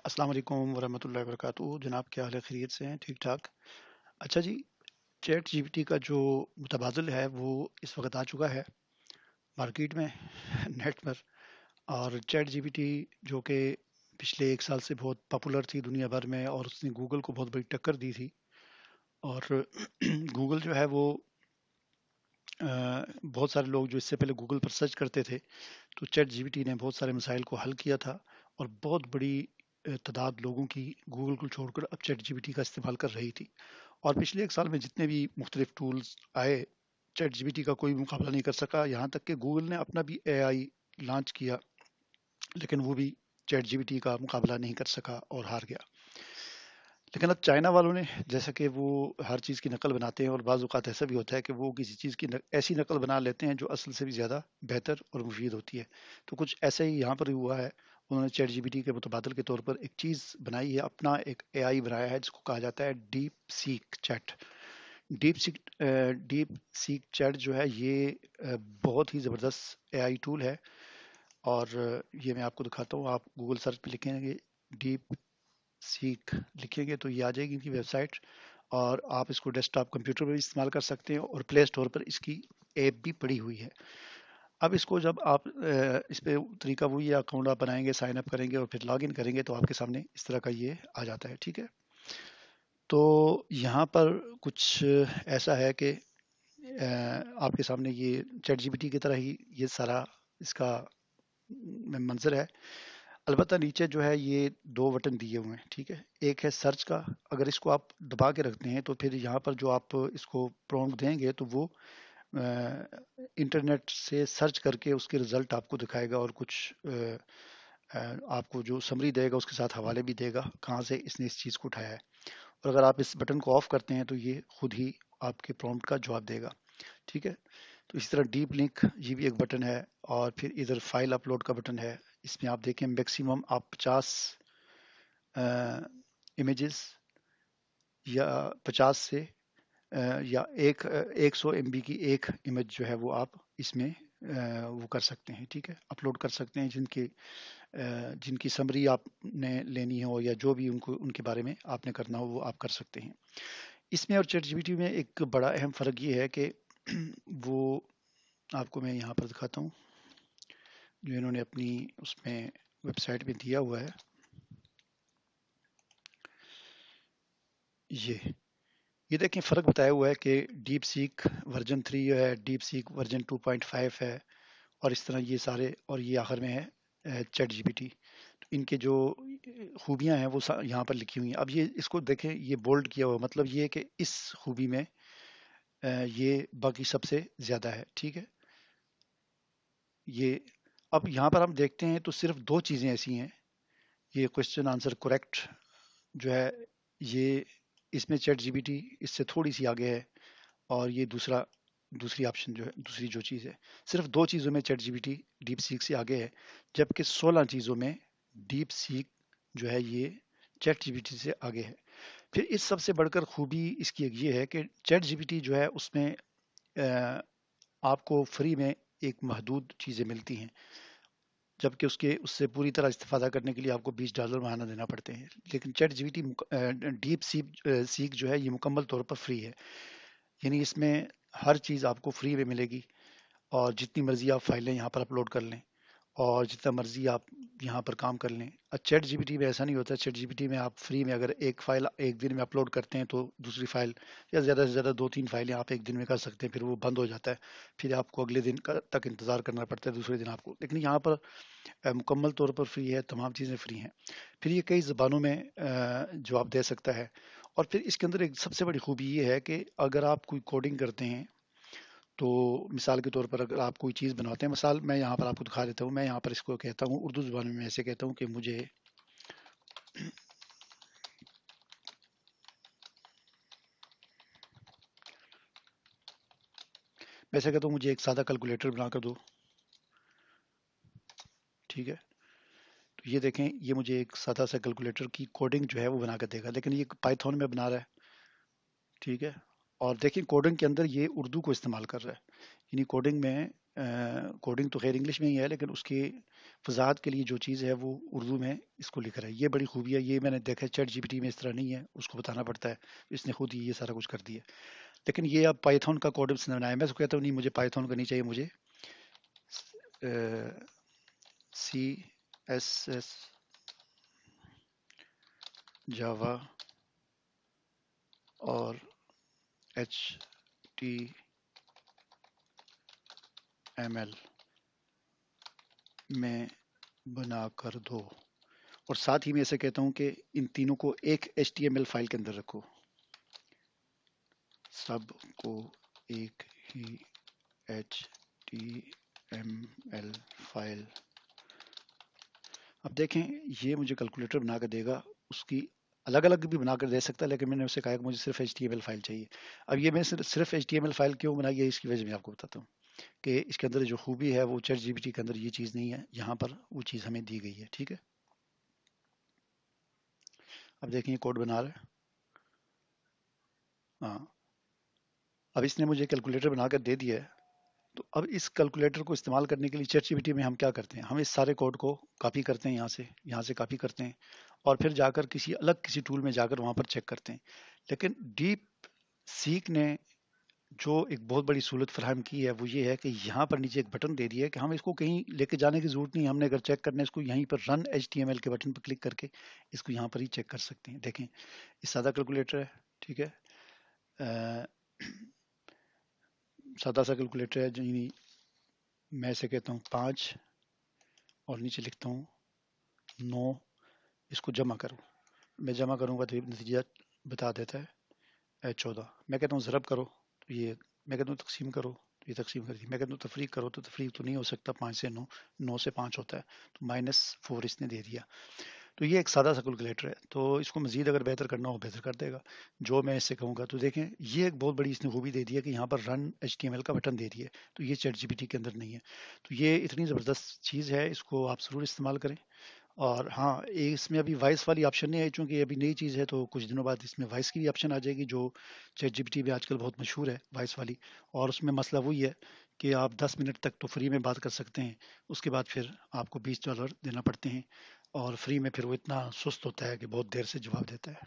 अस्सलाम वालेकुम वरहमतुल्लाहि वबरकातुहू। जनाब क्या हाल है? खैरियत से हैं? ठीक ठाक। अच्छा जी, चैट जीपीटी का जो मुतबादल है वो इस वक्त आ चुका है मार्केट में नेट पर। और चैट जीपीटी जो कि पिछले एक साल से बहुत पॉपुलर थी दुनिया भर में और उसने गूगल को बहुत बड़ी टक्कर दी थी। और गूगल जो है वो बहुत सारे लोग जो इससे पहले गूगल पर सर्च करते थे तो चैट जीपीटी ने बहुत सारे मसाइल को हल किया था। और बहुत बड़ी तादाद लोगों की गूगल को छोड़कर अब चैट जीपीटी का इस्तेमाल कर रही थी। और पिछले एक साल में जितने भी मुख्तलिफ टूल्स आए, चैट जीपीटी का कोई मुकाबला नहीं कर सका। यहाँ तक कि गूगल ने अपना भी एआई लॉन्च किया, लेकिन वो भी चैट जीपीटी का मुकाबला नहीं कर सका और हार गया। लेकिन अब चाइना वालों ने, जैसा कि वो हर चीज़ की नकल बनाते हैं और बाज़ औक़ात ऐसा भी होता है कि वो किसी चीज़ की ऐसी नकल बना लेते हैं जो असल से भी ज़्यादा बेहतर और मुफीद होती है। तो कुछ ऐसा ही यहाँ पर हुआ है। उन्होंने चैट जीपीटी के मुतबादल के तौर पर एक चीज़ बनाई है, अपना एक एआई बनाया है जिसको कहा जाता है deep seek chat. Deep seek deep seek chat जो है ये बहुत ही ज़बरदस्त एआई टूल है। और ये मैं आपको दिखाता हूँ। आप गूगल सर्च पे लिखेंगे डीप सीख, लिखेंगे तो ये आ जाएगी इनकी वेबसाइट। और आप इसको डेस्कटॉप कंप्यूटर पर भी इस्तेमाल कर सकते हैं और प्ले स्टोर पर इसकी ऐप भी पड़ी हुई है। अब इसको जब आप इस पे तरीका वही है, अकाउंट आप बनाएंगे, साइन अप करेंगे और फिर लॉग इन करेंगे तो आपके सामने इस तरह का ये आ जाता है। ठीक है, तो यहाँ पर कुछ ऐसा है कि आपके सामने ये चैट जीपीटी की तरह ही ये सारा इसका मंजर है। अलबत्ता नीचे जो है ये दो बटन दिए हुए हैं। ठीक है, एक है सर्च का। अगर इसको आप दबा के रखते हैं तो फिर यहाँ पर जो आप इसको प्रॉम्प्ट देंगे तो वो इंटरनेट से सर्च करके उसके रिजल्ट आपको दिखाएगा और कुछ आपको जो समरी देगा उसके साथ हवाले भी देगा कहाँ से इसने इस चीज़ को उठाया है। और अगर आप इस बटन को ऑफ करते हैं तो ये खुद ही आपके प्रॉम्प्ट का जवाब देगा। ठीक है, तो इसी तरह डीप लिंक ये भी एक बटन है। और फिर इधर फाइल अपलोड का बटन है। इसमें आप देखें मैक्सिमम आप 50 इमेजेस या 50 से या 100 MB की एक इमेज जो है वो आप इसमें वो कर सकते हैं। ठीक है, अपलोड कर सकते हैं जिनकी समरी आपने लेनी हो या जो भी उनको उनके बारे में आपने करना हो वो आप कर सकते हैं। इसमें और चैट जीपीटी में एक बड़ा अहम फ़र्क ये है कि वो आपको मैं यहाँ पर दिखाता हूँ जो इन्होंने अपनी उसमें वेबसाइट में दिया हुआ है। ये देखें, फ़र्क बताया हुआ है कि डीप सीक वर्जन 3 है, डीप सीक वर्जन 2.5 है और इस तरह ये सारे। और ये आखिर में है चैट जीपीटी। इनके जो खूबियां हैं वो यहाँ पर लिखी हुई हैं। अब ये इसको देखें, ये बोल्ड किया हुआ, मतलब ये है कि इस खूबी में ये बाकी सबसे ज़्यादा है। ठीक है, ये अब यहाँ पर हम देखते हैं तो सिर्फ दो चीज़ें ऐसी हैं। ये क्वेश्चन आंसर करेक्ट जो है ये, इसमें चैट जीपीटी इससे थोड़ी सी आगे है। और ये दूसरी ऑप्शन जो है, दूसरी जो चीज़ है, सिर्फ दो चीज़ों में चैट जीपीटी डीप सीक से आगे है। जबकि 16 चीज़ों में डीप सीक जो है ये चैट जीपीटी से आगे है। फिर इस सबसे बढ़कर खूबी इसकी एक ये है कि चैट जीपीटी जो है उसमें आपको फ्री में एक महदूद चीज़ें मिलती हैं, जबकि उसके उससे पूरी तरह इस्तेफादा करने के लिए आपको $20 महीना देना पड़ते हैं। लेकिन चैट जीपीटी डीप सीक जो है ये मुकम्मल तौर पर फ्री है। यानी इसमें हर चीज़ आपको फ्री में मिलेगी और जितनी मर्जी आप फाइलें यहाँ पर अपलोड कर लें और जितना मर्जी आप यहाँ पर काम कर लें। चैट जीपीटी में ऐसा नहीं होता। चैट जीपीटी में आप फ्री में अगर एक फाइल एक दिन में अपलोड करते हैं तो दूसरी फाइल या ज़्यादा से ज़्यादा 2-3 फाइलें आप एक दिन में कर सकते हैं, फिर वो बंद हो जाता है। फिर आपको अगले दिन तक इंतज़ार करना पड़ता है दूसरे दिन आपको। लेकिन यहाँ पर मुकम्मल तौर पर फ्री है, तमाम चीज़ें फ्री हैं। फिर ये कई ज़बानों में जवाब दे सकता है। और फिर इसके अंदर एक सबसे बड़ी खूबी ये है कि अगर आप कोई कोडिंग करते हैं तो मिसाल के तौर पर अगर आप कोई चीज़ बनाते हैं, मिसाल मैं यहाँ पर आपको दिखा देता हूँ। मैं यहाँ पर इसको कहता हूँ उर्दू ज़ुबान में, मैं ऐसे कहता हूँ कि मुझे वैसे कहता हूँ मुझे एक सादा कैलकुलेटर बना कर दो। ठीक है, तो ये देखें, ये मुझे एक सादा सा कैलकुलेटर की कोडिंग जो है वो बना कर देगा, लेकिन ये पाइथन में बना रहा है। ठीक है, और देखिए कोडिंग के अंदर ये उर्दू को इस्तेमाल कर रहा है। यानी कोडिंग में کوڈنگ تو خیر انگلش میں ہی ہے، لیکن اس کی وضاحت کے لیے جو چیز ہے وہ اردو میں اس کو لکھ رہا ہے. یہ بڑی خوبی ہے، یہ میں نے دیکھا چیٹ جی پی ٹی میں اس طرح نہیں ہے، اس کو بتانا پڑتا ہے. اس نے خود ہی یہ سارا کچھ کر دیا. لیکن یہ اب پائتھون کا کوڈ اس نے بنایا. میں اس کو کہتا ہوں نہیں، مجھے پائتھون کا نہیں چاہیے، مجھے سی ایس ایس، جاوا اور ایچ ٹی ایم ایل میں بنا کر دو. اور ساتھ ہی میں اسے کہتا ہوں کہ ان تینوں کو ایک H T M L file کے اندر رکھو، سب کو ایک ہی H T M L file. اب دیکھیں یہ مجھے کیلکولیٹر بنا کر دے گا، اس کی الگ الگ بھی بنا کر دے سکتا ہے، لیکن میں نے اسے کہا کہ مجھے صرف H T M L file چاہیے. اب یہ میں صرف H T M L file کیوں بنائی ہے، اس کی وجہ میں آپ کو بتاتا ہوں کہ اس کے اندر جو خوبی ہے وہ چیٹ جی پی ٹی کے اندر یہ چیز نہیں ہے، یہاں پر وہ چیز ہمیں دی گئی ہے. ٹھیک ہے، اب دیکھیں یہ کوڈ بنا رہا ہے. ہاں، اب اس نے مجھے کیلکولیٹر بنا کر دے دیا ہے. تو اب اس کیلکولیٹر کو استعمال کرنے کے لیے چیٹ جی پی ٹی میں ہم کیا کرتے ہیں، ہم اس سارے کوڈ کو کاپی کرتے ہیں، یہاں سے کاپی کرتے ہیں، اور پھر جا کر کسی ٹول میں جا کر وہاں پر چیک کرتے ہیں. لیکن ڈیپ سیک نے جو ایک بہت بڑی سہولت فراہم کی ہے وہ یہ ہے کہ یہاں پر نیچے ایک بٹن دے دیا ہے کہ ہم اس کو کہیں لے کے جانے کی ضرورت نہیں. ہم نے اگر چیک کرنا ہے اس کو یہیں پر رن ایچ ٹی ایم ایل کے بٹن پر کلک کر کے اس کو یہاں پر ہی چیک کر سکتے ہیں. دیکھیں یہ سادہ کیلکولیٹر ہے. ٹھیک ہے، سادہ سا کیلکولیٹر ہے. یعنی میں اسے کہتا ہوں 5 اور نیچے لکھتا ہوں 9. اس کو جمع کرو، میں جمع کروں گا تو یہ نتیجہ بتا دیتا ہے 14. میں کہتا ہوں ضرب کرو تو یہ، میں کہتا ہوں تقسیم کرو تو یہ تقسیم کر دی. میں کہتا ہوں تفریق کرو تو تفریق تو نہیں ہو سکتا، 5 سے 9، 9 سے 5 ہوتا ہے تو -4 اس نے دے دیا. تو یہ ایک سادہ سا کیلکولیٹر ہے. تو اس کو مزید اگر بہتر کرنا ہو بہتر کر دے گا جو میں اس سے کہوں گا. تو دیکھیں یہ ایک بہت بڑی اس نے خوبی دے دی ہے کہ یہاں پر رن ایچ ٹی ایم ایل کا بٹن دے دیا ہے. تو یہ چیٹ جی پی ٹی کے اندر نہیں ہے. تو یہ اتنی زبردست چیز ہے، اس کو آپ ضرور استعمال کریں. اور ہاں، اس میں ابھی وائس والی آپشن نہیں ہے، چونکہ یہ ابھی نئی چیز ہے تو کچھ دنوں بعد اس میں وائس کی بھی آپشن آ جائے گی، جو چیٹ جی پی ٹی میں آج کل بہت مشہور ہے وائس والی. اور اس میں مسئلہ وہی ہے کہ آپ 10 منٹ تک تو فری میں بات کر سکتے ہیں، اس کے بعد پھر آپ کو $20 دینا پڑتے ہیں. اور فری میں پھر وہ اتنا سست ہوتا ہے کہ بہت دیر سے جواب دیتا ہے.